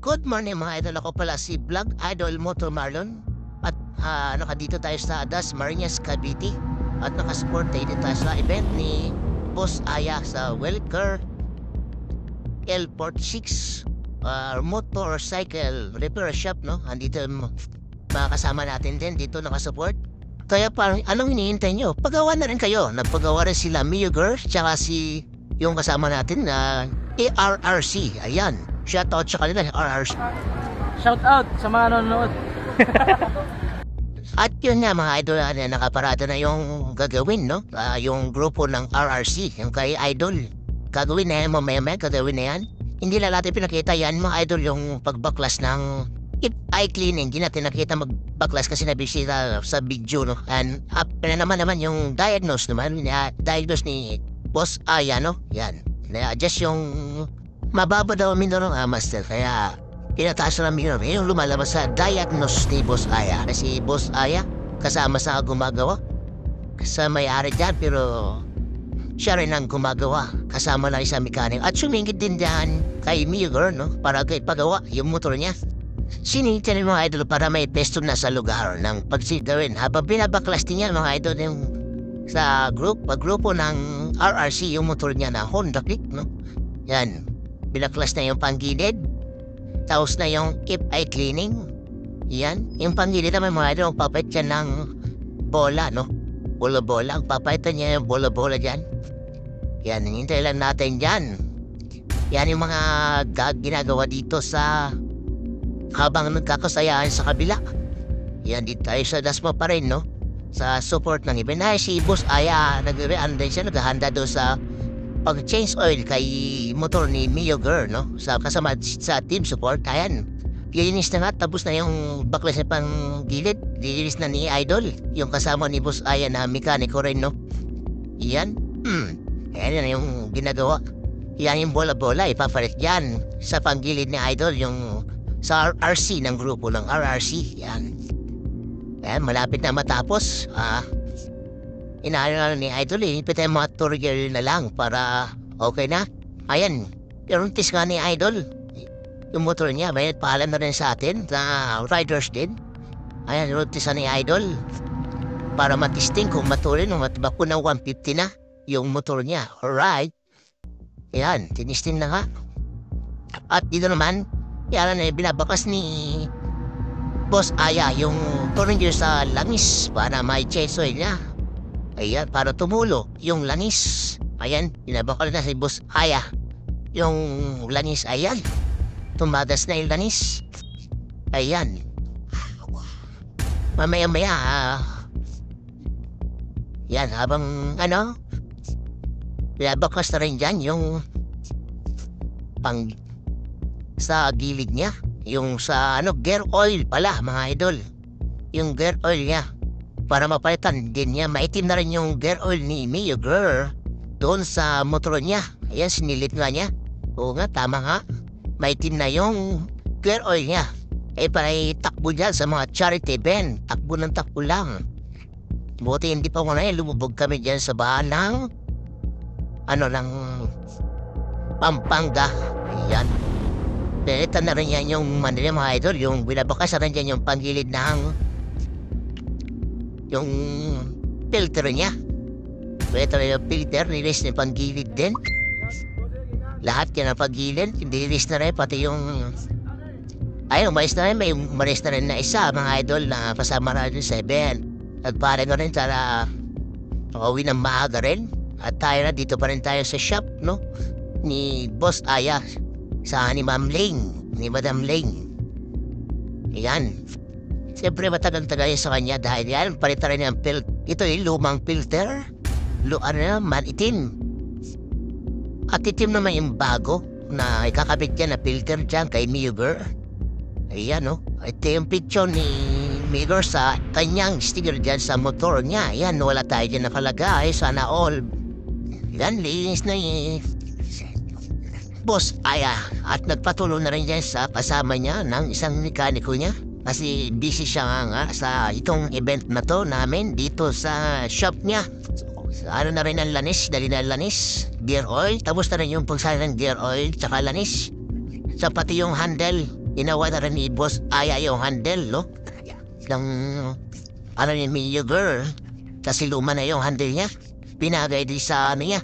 Good morning mga idol, ako pala si Vlog Idol Moto Marlon. At dito tayo sa Dasmariñas, Cavite. At nakasupport tayo dito tayo sa event ni Boss Aya sa Welker L46 motorcycle repair shop, no? Andito mga kasama natin din dito nakasupport. Kaya parang anong hinihintay nyo? Pagawa na rin kayo. Nagpagawa rin sila Mio Girl tsaka si yung kasama natin na ARRC. Ayan. Shoutout sa kanila, RRC. Shout out sa mga nanonood. At yun nga mga idol, nakaparada na yung gagawin, no? Yung grupo ng RRC, yung kay Idol. Gagawin na yan, mamaya gagawin na yan. Hindi lang natin pinakita yan, mga idol, yung pagbaklas ng eye cleaning. Hindi natin nakita magbaklas kasi nabisita sa video, no? And up na naman yung diagnose naman, diagnose ni Boss Aya, no? Yan. Just yung mababa daw ang minor ng master, kaya tinataas na minor. Yung lumalabas sa diagnose ni Boss Aya. Kasi Boss Aya, kasama sa gumagawa. Sa may-ari dyan, pero siya rin ang gumagawa. Kasama na isang mekanik. At sumingit din dyan kay Mio Girl, no? Para kay pagawa yung motor niya. Sinita ng mga idol para may pesto na sa lugar ng pagsigawin. Habang binabaklas din niya mga idol yung sa grupo ng RRC yung motor niya na Honda Click, no? Yan. Binaklas na yung panggilid. Tapos na yung keep eye cleaning. Yan. Yung panggilid naman mga idol, papait ka ng bola, no? Bola-bola. Ang papaitan niya yung bola-bola dyan. Yan. Hintay lang natin dyan. Yan yung mga ginagawa dito sa habang nagkakasayaan sa kabila. Yan. Dito tayo sa Dasma pa rin, no? Sa support ng event. Ay, si Boss Aya, naghahanda doon sa pag-change oil kay motor ni Mio Girl, no? Kasama sa team support. Ayan. Lilinis na nga. Tapos na yung baklas na pang gilid. Lilinis na ni Idol. Yung kasama ni Boss Aya na mekaniko rin, no? Yan. Ayan na yung ginagawa. Yan yung bola-bola. Ipapalit yan sa panggilid ni Idol. Yung sa RRC ng grupo ng RRC. Yan. Ayan. Malapit na matapos. Inaano ni Idol ipitay mga tutorial na lang para okay na. Ayan, iruntis nga ni Idol. Yung motor niya, may paalam na rin sa atin, na riders din. Ayan, iruntis ni Idol. Para matisting kung matuloy nung matibak ng 150 na yung motor niya. Alright. Ayan, tinisting na nga. At dito naman, yan na binabakas ni Boss Aya yung tuloy sa langis para may chase oil niya. Ayan, para tumulo yung langis. Ayan, binabakal na si Boss Aya yung langis. Ayan, tumagas na yung langis. Ayan. Mamaya-maya, yan, habang binabakas na rin dyan yung pang sa gilid niya. Yung sa gear oil pala mga idol. Yung gear oil niya. Para mapalitan din niya, maitim na rin yung gear oil ni Mio Girl doon sa motor niya. Ayan, sinilit nga niya. Oo nga, tama nga. Maitim na yung gear oil niya. Para takbo dyan sa mga charity event. Takbo ng takbo lang. Buti hindi pa muna lumubog kami dyan sa bahan ng ng Pampanga. Ayan. Pilitan na rin yan yung mga idol. Yung binabakas na rin dyan yung panggilid ng yung filter niya. Ito na yung filter, nilis na panggilid din. Lahat yan ang panggilid, nilis na rin, pati yung umalis na rin, may umalis na rin na isa, mga idol na kasama na rin sa event. Nagpare na rin para makauwi ng maaga rin. At tayo na, dito pa rin tayo sa shop, no? Ni Boss Aya, sa ni Ma'am Ling, ni Madam Ling. Ayan. Siyempre matagal-tagal sa kanya dahil yan, palitan rin ang filter. Ito yung lumang filter. Itim. At itim naman yung bago na ikakabit dyan na filter dyan kay Mio Girl. Ayan, no? Ito yung picture ni Mio Girl sa kanyang sticker dyan sa motor niya. Ayan, wala tayo dyan nakalagay. Sana all. Yan, linis na yung Boss Aya. At nagpatuloy na rin dyan sa kasama niya ng isang mekaniko niya. Kasi busy siya nga sa itong event na to namin dito sa shop niya. So, na rin ang lanis, dali na lanis, gear oil. Tapos na rin yung pagsala ng gear oil tsaka lanis. Sa pati yung handle Inawa na rin ni Boss Aya yung handle, no? Ng, ano ni Mio Girl. Kasi luma na yung handle niya. Pinagay di sa ano niya.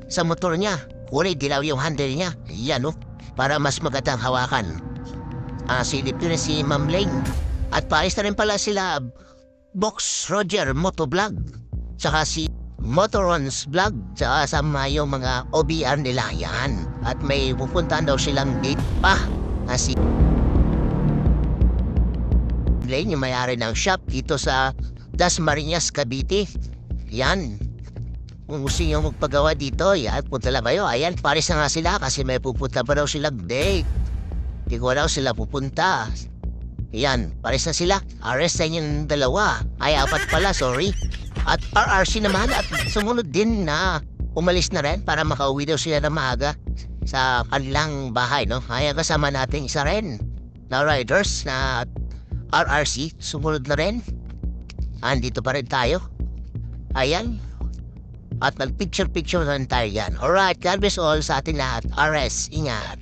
Sa motor niya. Kulay dilaw yung handle niya. Yan, no? Para mas magandang hawakan. Silip yun na si Ma'am Ling. At paayos na rin pala sila Box Roger Motovlog. Tsaka si Motorons Vlog. Tsaka sama yung mga OBR nila yan. At may pupuntahan daw silang date pa. Si Ling, yung mayari ng shop dito sa Dasmariñas, Cavite. Yan. Kung gusto nyo magpagawa dito, yan, punta lang kayo. Ayan, pares na nga sila kasi may pupunta pa daw silang date. Hindi ko daw sila pupunta. Yan, pares na sila. Arrest na yung dalawa. Ay, apat pala, sorry. At RRC naman at sumunod din na umalis na rin para makauwi daw sila na maaga sa kanilang bahay, no? Ay, kasama natin isa rin na riders na RRC. Sumunod na rin. Andito pa rin tayo. Ayan. At mag-picture-picture na rin tayo yan. Alright, God bless all sa ating lahat. RS, ingat.